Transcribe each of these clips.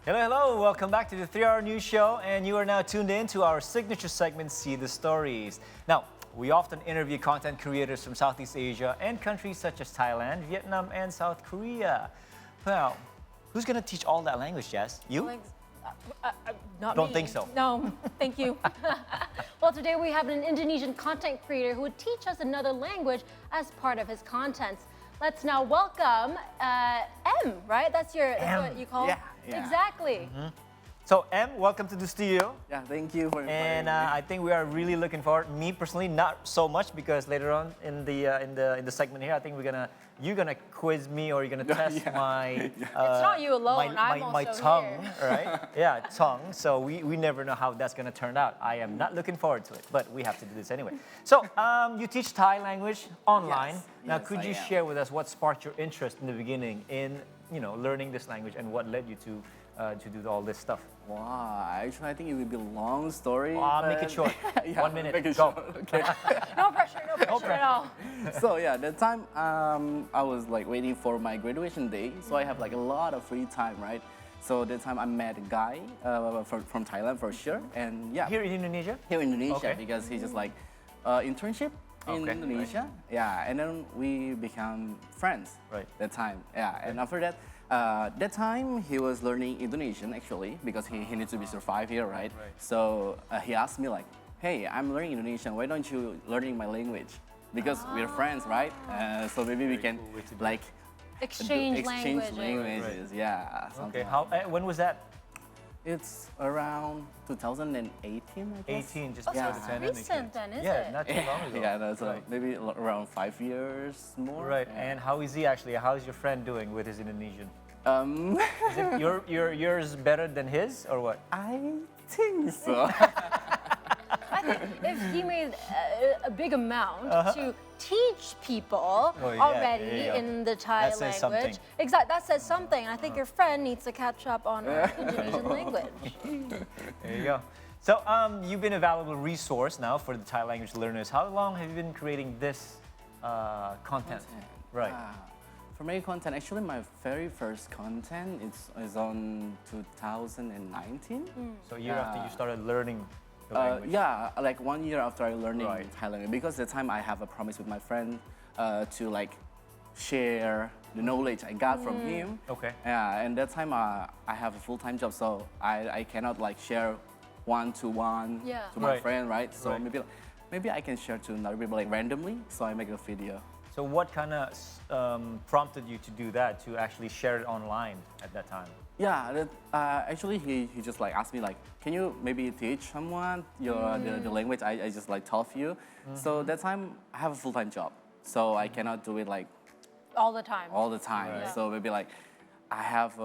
Hello, hello. Welcome back to the 3-Hour News Show, and you are now tuned in to our signature segment, See the Stories. Now, we often interview content creators from Southeast Asia and countries such as Thailand, Vietnam, and South Korea. Well, who's going to teach all that language, Jazz? You? Not Don't me. think so. No, thank you. Well, today we have an Indonesian content creator who would teach us another language as part of his contents. Let's now welcome M, right? That's what you call? Yeah. Exactly. So, M, welcome to the studio. Yeah, thank you for inviting And me. I think we are really looking forward. Me personally, not so much because later on in the segment here, I think you're gonna quiz me or you're gonna test my. It's not you alone. I'm my also tongue, here. right? Yeah, tongue. So we never know how that's gonna turn out. I am not looking forward to it, but we have to do this anyway. So you teach Thai language online. Yes, Now, yes, could I you am. share with us what sparked your interest in the beginning in learning this language and what led you to do all this stuff? Wow, actually, I think it will be a long story. Make it but- short. Yeah, 1 minute. make it Go. short, okay. No pressure at all. So yeah, that time I was like waiting for my graduation day, so I have like a lot of free time, right? So that time I met a guy from Thailand for sure, and yeah, Here in Indonesia? here in Indonesia Okay. because he just like internship in Okay, Indonesia. Yeah, and then we become friends. Right. That time, yeah, and after that. That time he was learning Indonesian actually because he needs to be survive here, right? So he asked me like, "Hey, I'm learning Indonesian. Why don't you learning my language? Because we're friends, right? So maybe we can cool way to do it. like Exchange exchange languages. languages. Yeah. Okay. something When was that? It's around 2018, I guess. 18, just Oh, so before it's the pandemic. recent then, is yeah, it? not too long ago. Yeah, that's right. like maybe around 5 years more. Right. Yeah. And how is he actually? How's your friend doing with his Indonesian? Um, Is it yours better than his or what? I think so. I think if he made a big amount to teach people Oh, yeah, already there you go. in the Thai That says language, something. exactly, that says something. I think your friend needs to catch up on Indonesian language. There you go. So you've been a valuable resource now for the Thai language learners. How long have you been creating this content? Right. For my content, actually, my very first content is on 2019. So a year after you Yeah. started learning the language. Yeah, like 1 year after I learning Right. Thai language, because the time I have a promise with my friend to like share the knowledge I got from him. Okay. Yeah, and that time I have a full-time job, so I cannot like share one-to-one Yeah. to my Right. friend, right? So Right. maybe I can share to another people like randomly. So I make a video. So what kind of prompted you to do that, to actually share it online at that time? Yeah, actually he just like asked me like, can you maybe teach someone the language I just like taught you? So that time I have a full-time job, so I cannot do it like All the time. all the time. Right. So maybe like I have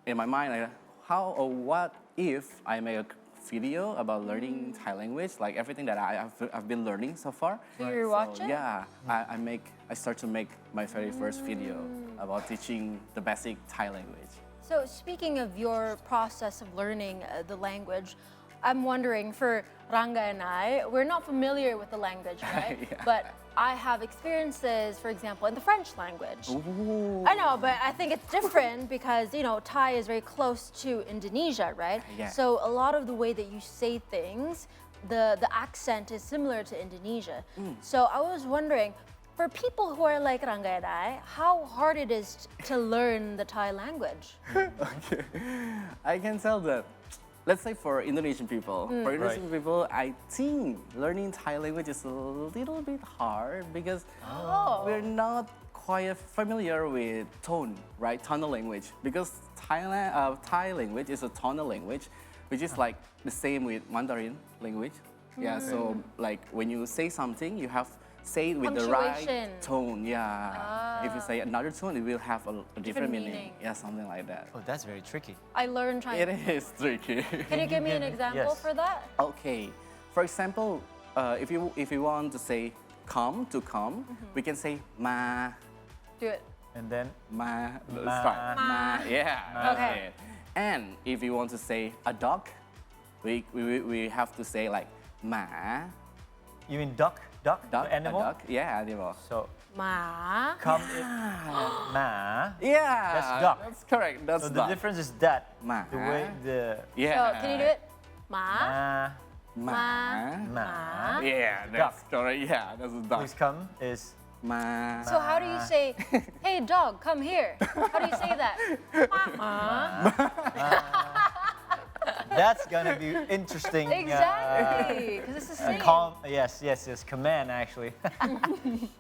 in my mind like how or what if I make a video about learning Thai language, like everything that I've been learning so far. So you watch So, it? yeah, I start to make my very first video about teaching the basic Thai language. So speaking of your process of learning the language, I'm wondering for Ranga and I, we're not familiar with the language, right? Yeah. But I have experiences, for example, in the French language. Ooh. I know, but I think it's different because, Thai is very close to Indonesia, right? Yeah. So a lot of the way that you say things, the accent is similar to Indonesia. So I was wondering, for people who are like Ranga and I, how hard it is to learn the Thai language? Okay. I can tell that. Let's say for Indonesian people, people, I think learning Thai language is a little bit hard because we're not quite familiar with tone, right? Tonal language. Because Thai language is a tonal language, which is like the same with Mandarin language. Yeah, so like when you say something, you have say it with the right Punctuation. tone. Yeah. If you say another tone, it will have a different meaning. meaning. Yeah, something like that. Oh, that's very tricky. I learned It Chinese. is tricky. Can you give me an example Yes. for that? Okay. For example, if you want to say come to come, we can say ma Do it. And then ma. Ma. Let's try. Ma. Yeah. That's Okay. it. And if you want to say a dog, we have to say like ma. you mean duck? Duck? Duck. The animal? A duck. Yeah, animal. So Ma. Come ma. Yeah, That's duck. That's correct. That's So the duck. difference is that Ma. the way the Yeah. So can you do it? Ma. Ma. ma. Yeah, that's correct. Yeah, that's a duck. Who's come is Ma. So how do you say, hey dog, come here? How do you say that? Ma. that's gonna be interesting. Exactly, because it's the same. Yes, command actually.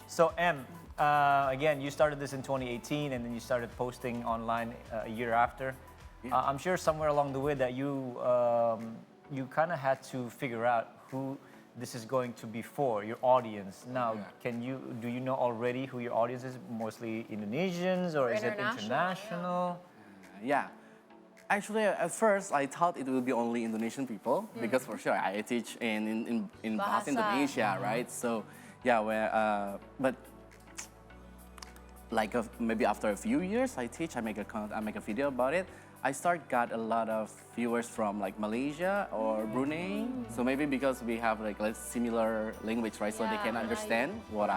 So M, again, you started this in 2018, and then you started posting online a year after. I'm sure somewhere along the way that you kind of had to figure out who this is going to be for your audience. Now, do you know already who your audience is? Mostly Indonesians, or is it international? Yeah. Actually, at first, I thought it would be only Indonesian people because for sure I teach in Bahasa Bahasa. Indonesia, right? So, yeah, but like maybe after a few years, I make a video about it. I got a lot of viewers from like Malaysia or Brunei. So maybe because we have like similar language, right? So they can understand what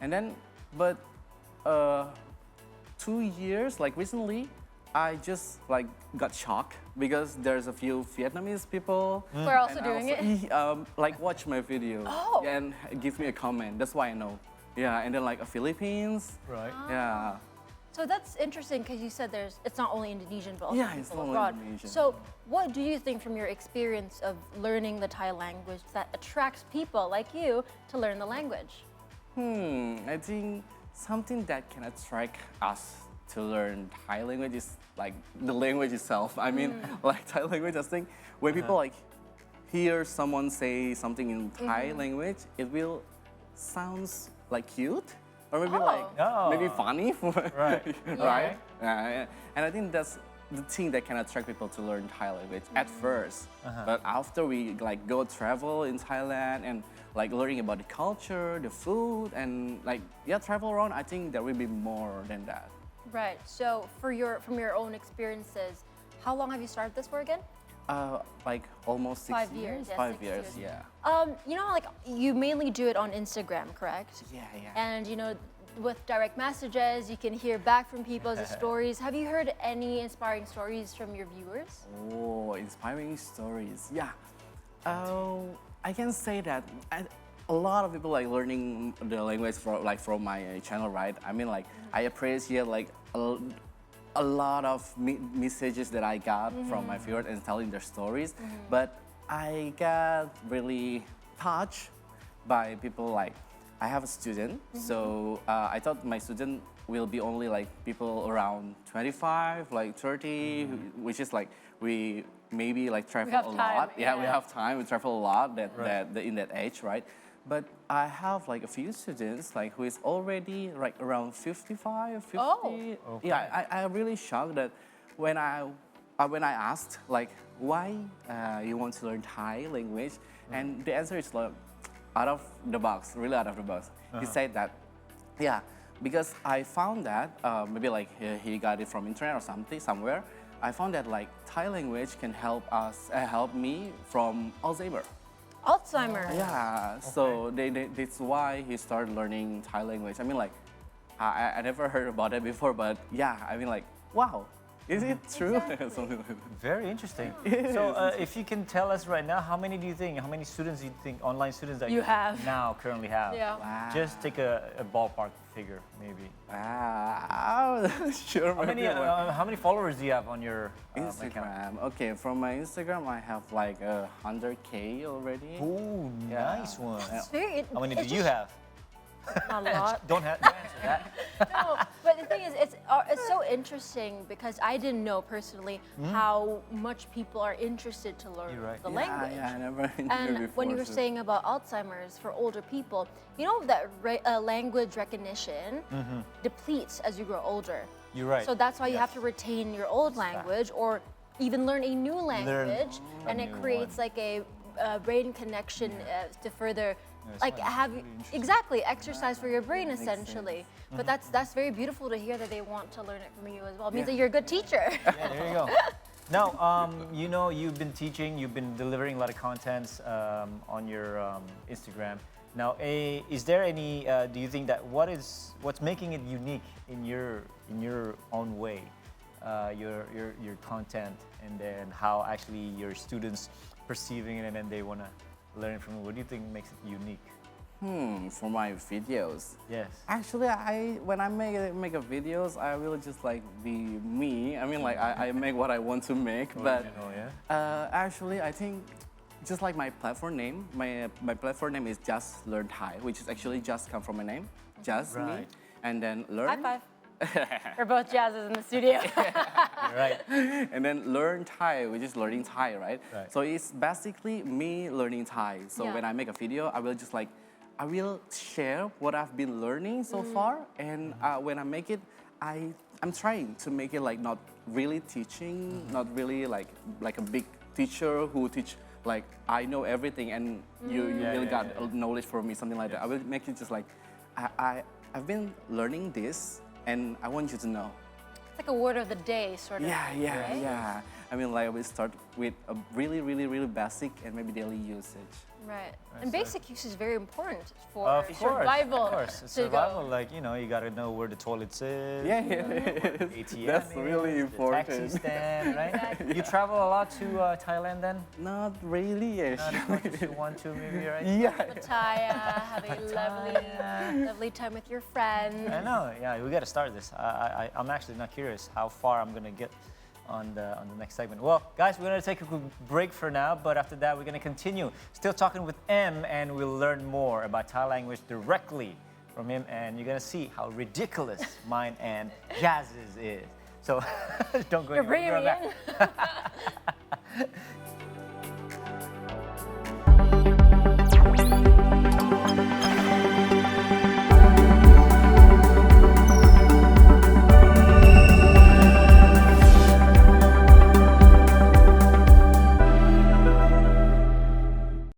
and then, but 2 years, like recently, I just like got shocked because there's a few Vietnamese people We're also and doing it. like watch my video and give me a comment. That's why I know. Yeah, and then like Philippines. Right. Yeah. So that's interesting because you said it's not only Indonesian but also It's people not abroad. only Indonesian. So what do you think from your experience of learning the Thai language that attracts people like you to learn the language? I think something that can attract us to learn Thai language is like the language itself. I mean, like Thai language, I think when people like hear someone say something in Thai language, it will sounds like cute or maybe maybe funny, Right. right? And I think that's the thing that can attract people to learn Thai language at first. But after we like go travel in Thailand and like learning about the culture, the food, and like travel around, I think there will be more than that. Right. So from your own experiences, how long have you started this for again? Like almost 6 5 years. Yeah, 5 6 years, years. yeah. You know, like you mainly do it on Instagram, correct? Yeah. And you know, with direct messages, you can hear back from people's stories. Have you heard any inspiring stories from your viewers? Oh, inspiring stories. Yeah. I can say that a lot of people like learning the language from my channel, right? I mean, like I appreciate like a lot of messages that I got from my viewers and telling their stories. But I got really touched by people like I have a student, so I thought my student will be only like people around 25, like 30, which is like we maybe like travel a lot. Yeah, We have time. We travel a lot in that age, right? But I have like a few students like who is already like around 55, 50. Oh. Yeah, I really shocked that when I asked like why you want to learn Thai language, and the answer is like out of the box, really out of the box. He said that, yeah, because I found that maybe like he got it from internet or somewhere. I found that like Thai language can help me from Alzheimer. Alzheimer's. Yeah, so that's why he started learning Thai language. I mean, like, I never heard about it before, but yeah, I mean, like, wow, is it true? Something like that. Very interesting. So, if you can tell us right now, how many students do you think, online students that You have. now currently have? Yeah. Wow. Just take a ballpark figure, maybe. Wow, sure. How many followers do you have on your account? Instagram. Okay, from my Instagram, I have like 100K already. Ooh, Yeah. nice one. It's very. How many do you have? Not a lot. Don't answer that. No, but the thing is, it's so interesting because I didn't know personally how much people are interested to learn You're right. the language. Yeah, I never knew And before. when you were so- saying about Alzheimer's for older people, you know that language recognition depletes as you grow older. You're right. So that's why you have to retain your old language or even learn a new language, and it new creates one. like a brain connection to further. it's Like really have interesting. exactly exercise for your brain Makes essentially, sense. but that's very beautiful to hear that they want to learn it from you as well. It means that you're a good teacher. Yeah, there you go. Now, you know, you've been teaching, you've been delivering a lot of contents on your Instagram. Now, is there any? Do you think that what's making it unique in your own way, your content, and then how actually your students perceiving it, and then they want to learn from it? What do you think makes it unique? For my videos. Yes. Actually, when I make a videos, I will just like be me. I mean, like I make what I want to make, but Original, yeah? actually, I think just like my platform name, my platform name is Just Learn Thai, which is actually just come from my name, Jazmi, Right. and then learn. High five. We're both jazzes in the studio. Right. And then learn Thai, which is learning Thai, right? Right. So it's basically me learning Thai. So Yeah. when I make a video, I will share what I've been learning so far, and when I make it, I'm trying to make it like not really teaching, not really like a big teacher who teach like I know everything and you really got knowledge from me, something like that. I will make it just like I've been learning this, and I want you to know. It's like a word of the day, sort of. Right? Yeah. I mean, like I will start with a really basic and maybe daily usage. Right. And basic use is very important for Of course, survival. Of course, it's to survival. go. Like you got to know where the toilet is. Yeah. ATM. That's really is, important. The taxi stand, right? You travel a lot to Thailand then? Not really, Not as much as you want to, maybe, right? Yeah. Pattaya, have a lovely time with your friends. I know. Yeah, we got to start this. I'm actually not curious how far I'm gonna get on the next segment. Well, guys, we're gonna take a quick break for now, but after that, we're gonna continue. Still talking with M, and we'll learn more about Thai language directly from him, and you're gonna see how ridiculous mine and Jazz's is. So don't go You're anywhere. bringing We'll be me right in. back.